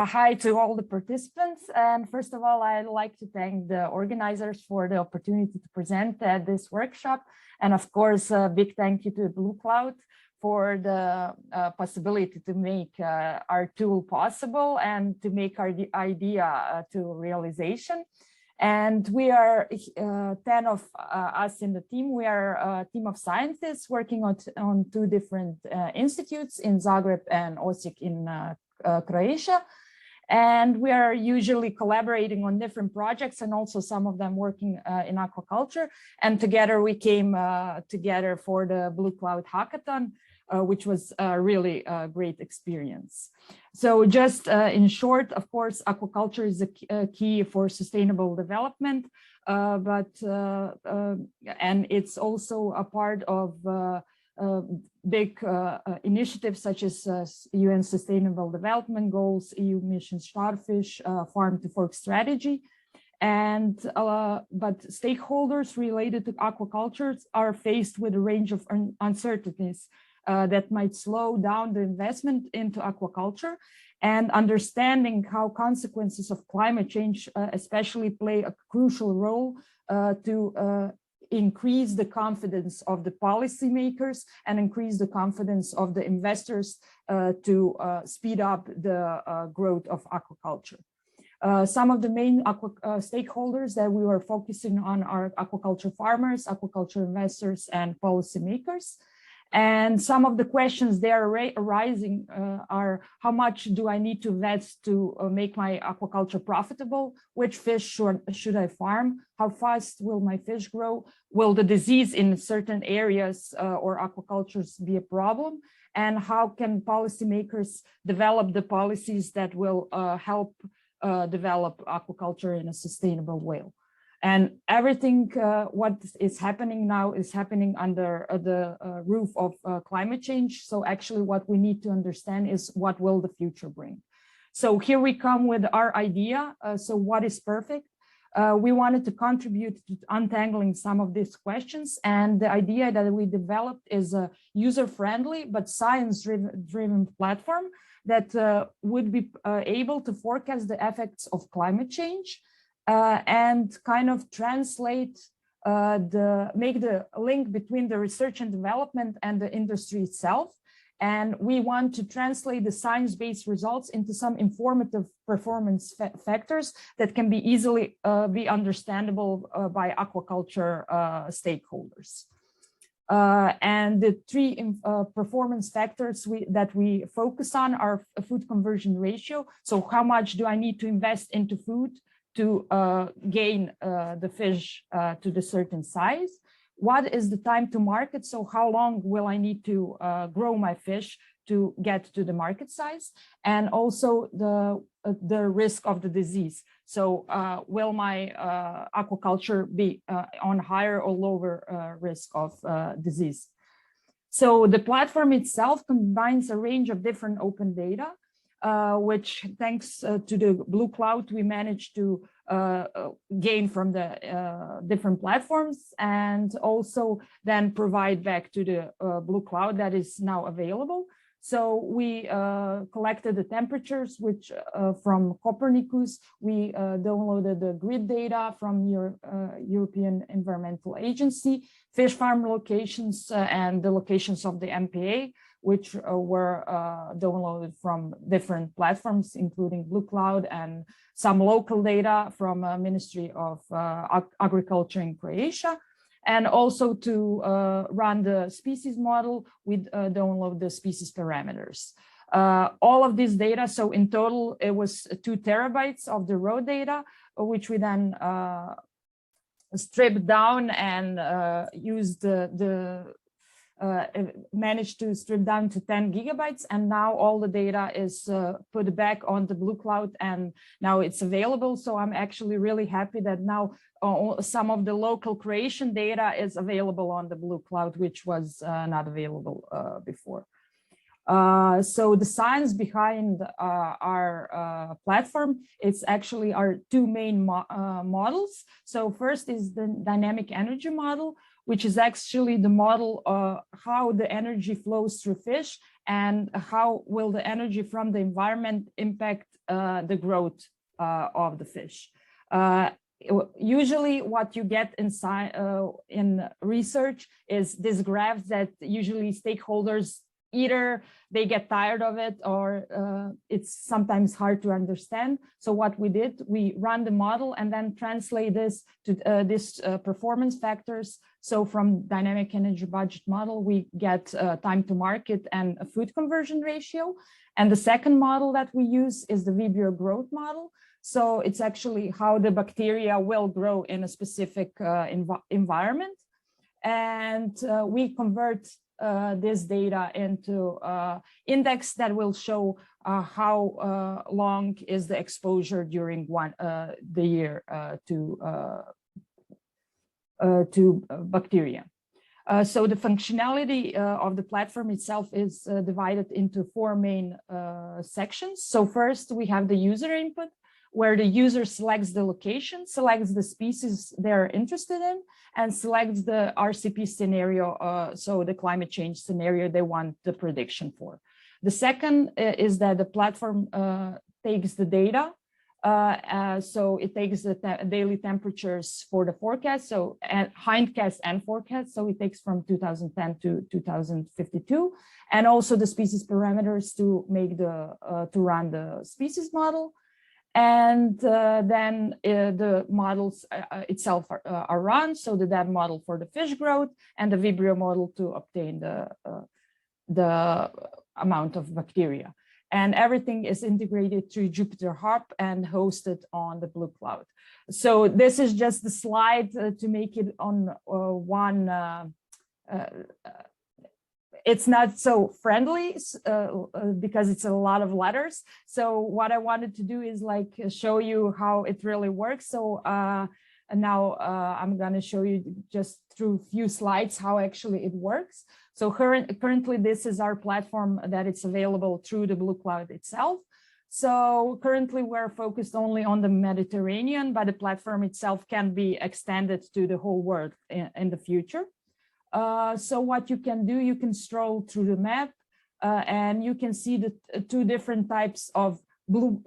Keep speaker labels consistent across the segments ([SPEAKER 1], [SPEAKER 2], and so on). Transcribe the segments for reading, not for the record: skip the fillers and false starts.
[SPEAKER 1] Hi to all the participants, and first of all, I'd like to thank the organizers for the opportunity to present at this workshop, and of course, a big thank you to Blue Cloud for the possibility to make our tool possible and to make our idea to realization. And we are 10 of us in the team. We are a team of scientists working on two different institutes in Zagreb and Osijek in Croatia. And we are usually collaborating on different projects and also some of them working in aquaculture. And together we came together for the Blue Cloud Hackathon, which was a really great experience. So just in short, of course, aquaculture is a key for sustainable development, and it's also a part of big initiatives such as UN Sustainable Development Goals, EU Mission Starfish, Farm to Fork Strategy. And but stakeholders related to aquaculture are faced with a range of uncertainties that might slow down the investment into aquaculture, and understanding how consequences of climate change especially play a crucial role to increase the confidence of the policymakers and increase the confidence of the investors to speed up the growth of aquaculture. Some of the main stakeholders that we were focusing on are aquaculture farmers, aquaculture investors, and policymakers. And some of the questions they are arising are: how much do I need to invest to make my aquaculture profitable? Which fish should I farm? How fast will my fish grow? Will the disease in certain areas or aquacultures be a problem? And how can policymakers develop the policies that will help develop aquaculture in a sustainable way? And everything what is happening now is happening under the roof of climate change. So actually what we need to understand is what will the future bring. So here we come with our idea. So what is PerfeCt? We wanted to contribute to untangling some of these questions. And the idea that we developed is a user-friendly but science-driven platform that would be able to forecast the effects of climate change and kind of translate make the link between the research and development and the industry itself. And we want to translate the science-based results into some informative performance factors that can be easily be understandable by aquaculture stakeholders. And the three performance factors that we focus on are a food conversion ratio. So how much do I need to invest into food to gain the fish to the certain size? What is the time to market? So how long will I need to grow my fish to get to the market size? And also the risk of the disease. So will my aquaculture be on higher or lower risk of disease? So the platform itself combines a range of different open data, which thanks to the Blue Cloud, we managed to gain from the different platforms, and also then provide back to the Blue Cloud that is now available. So we collected the temperatures, which from Copernicus, we downloaded the grid data from your European Environmental Agency, fish farm locations, and the locations of the MPA, which were downloaded from different platforms, including Blue Cloud, and some local data from Ministry of Agriculture in Croatia. And also to run the species model, we download the species parameters. All of this data, so in total, it was 2 terabytes of the raw data, which we then stripped down and used managed to strip down to 10 gigabytes, and now all the data is put back on the Blue Cloud, and now it's available. So I'm actually really happy that now some of the local Croatian data is available on the Blue Cloud, which was not available before. So the science behind our platform, it's actually our 2 main models. So first is the dynamic energy model, which is actually the model how the energy flows through fish and how will the energy from the environment impact the growth of the fish. Usually what you get in research is this graph that usually stakeholders either they get tired of it or it's sometimes hard to understand. So what we did, we run the model and then translate this to this performance factors. So from dynamic energy budget model, we get time to market and a food conversion ratio. And the second model that we use is the Vibrio growth model. So it's actually how the bacteria will grow in a specific environment. And we convert this data into index that will show how long is the exposure during the year to bacteria. So the functionality of the platform itself is divided into 4 main sections. So first we have the user input, where the user selects the location, selects the species they're interested in, and selects the RCP scenario, so the climate change scenario they want the prediction for. The second is that the platform takes the data, so it takes the daily temperatures for the forecast, so hindcast and forecast, so it takes from 2010 to 2052, and also the species parameters to make the to run the species model. And then the models itself are run, so the DAB model for the fish growth and the Vibrio model to obtain the amount of bacteria. And everything is integrated through Jupyter Hub and hosted on the Blue Cloud. So this is just the slide to make it on one. It's not so friendly because it's a lot of letters. So what I wanted to do is like show you how it really works. So now I'm going to show you just through a few slides how actually it works. So currently this is our platform that it's available through the Blue Cloud itself. So currently we're focused only on the Mediterranean, but the platform itself can be extended to the whole world in the future. So what you can do, you can stroll through the map and you can see the 2 different types of blue.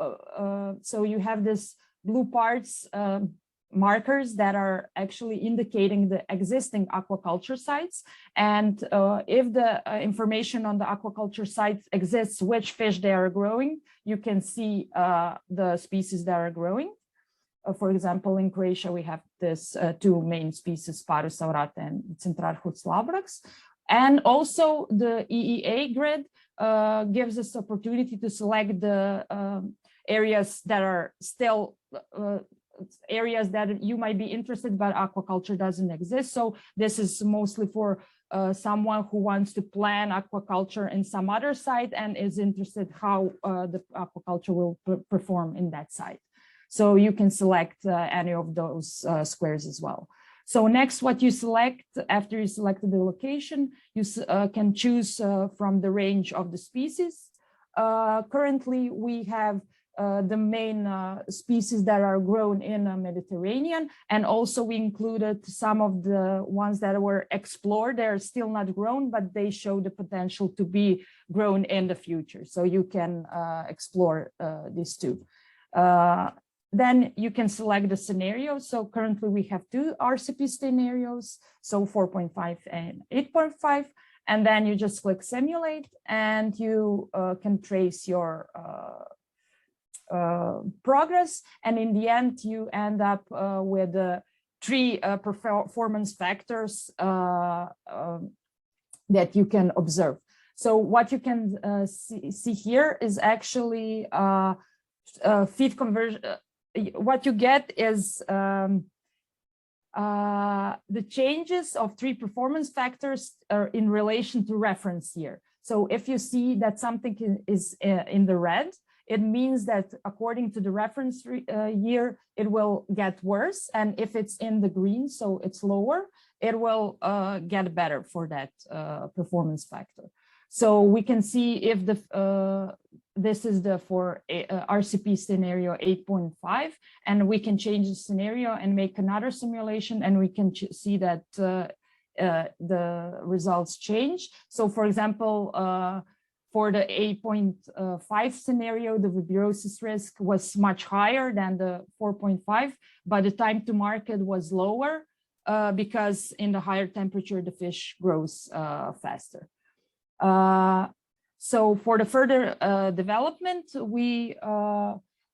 [SPEAKER 1] So you have this blue parts markers that are actually indicating the existing aquaculture sites. And if the information on the aquaculture sites exists, which fish they are growing, you can see the species that are growing. For example, in Croatia, we have this 2 main species, Parus aurata and Centrarchus labrax. And also the EEA grid gives us opportunity to select the areas that are still areas that you might be interested, but aquaculture doesn't exist. So this is mostly for someone who wants to plan aquaculture in some other site and is interested how the aquaculture will perform in that site. So you can select any of those squares as well. So next, what you select after you selected the location, you can choose from the range of the species. Currently, we have the main species that are grown in the Mediterranean, and also we included some of the ones that were explored. They're still not grown, but they show the potential to be grown in the future. So you can explore these 2. Then you can select the scenario. So currently we have 2 RCP scenarios, so 4.5 and 8.5. And then you just click simulate and you can trace your progress. And in the end, you end up with the 3 performance factors that you can observe. So what you can see here is actually feed conversion. What you get is the changes of 3 performance factors are in relation to reference year. So if you see that something is in the red, it means that according to the reference year, it will get worse. And if it's in the green, so it's lower, it will get better for that performance factor. So we can see if the this is the for RCP scenario 8.5, and we can change the scenario and make another simulation, and we can see that the results change. So for example, for the 8.5 scenario, the vibrosis risk was much higher than the 4.5, but the time to market was lower because in the higher temperature, the fish grows faster. So for the further development, we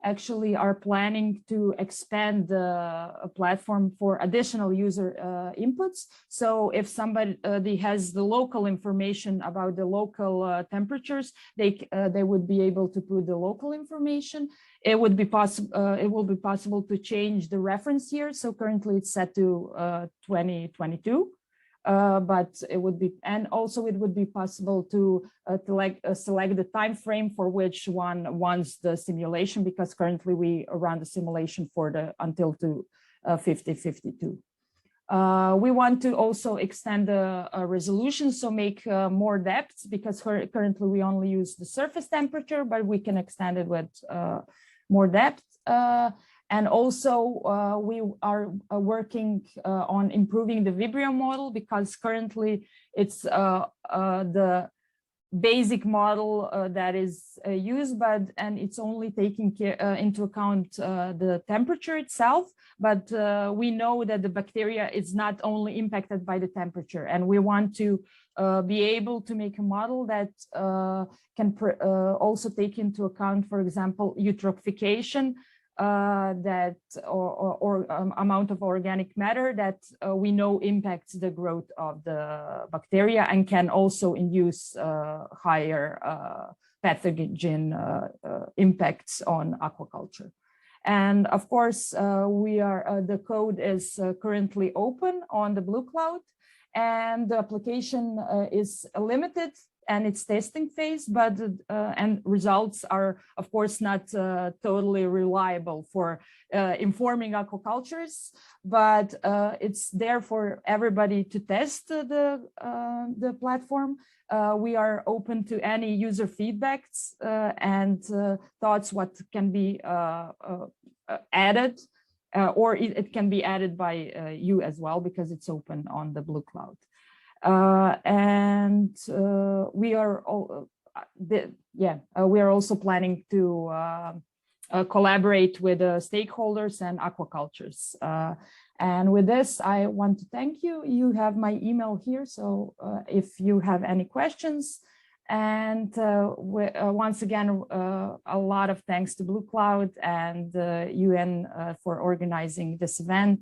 [SPEAKER 1] actually are planning to expand the platform for additional user inputs. So if somebody has the local information about the local temperatures, they would be able to put the local information. It would be possible. It will be possible to change the reference year. So currently it's set to 2022. But it would be, and also it would be possible to select the time frame for which one wants the simulation, because currently we run the simulation for the until 5052. We want to also extend the resolution, so make more depths, because currently we only use the surface temperature, but we can extend it with more depth. And also we are working on improving the Vibrio model, because currently it's the basic model that is used, and it's only taking into account the temperature itself. But we know that the bacteria is not only impacted by the temperature, and we want to be able to make a model that can also take into account, for example, eutrophication, that or amount of organic matter that we know impacts the growth of the bacteria and can also induce higher pathogen impacts on aquaculture. And of course, the code is currently open on the Blue Cloud, and the application is limited and its testing phase, but and results are of course not totally reliable for informing aquaculturists, but it's there for everybody to test the platform. We are open to any user feedbacks and thoughts what can be added, or it can be added by you as well, because it's open on the Blue Cloud. We are also planning to collaborate with stakeholders and aquacultures. And with this, I want to thank you. You have my email here, so if you have any questions. And once again, a lot of thanks to Blue Cloud and UN for organizing this event.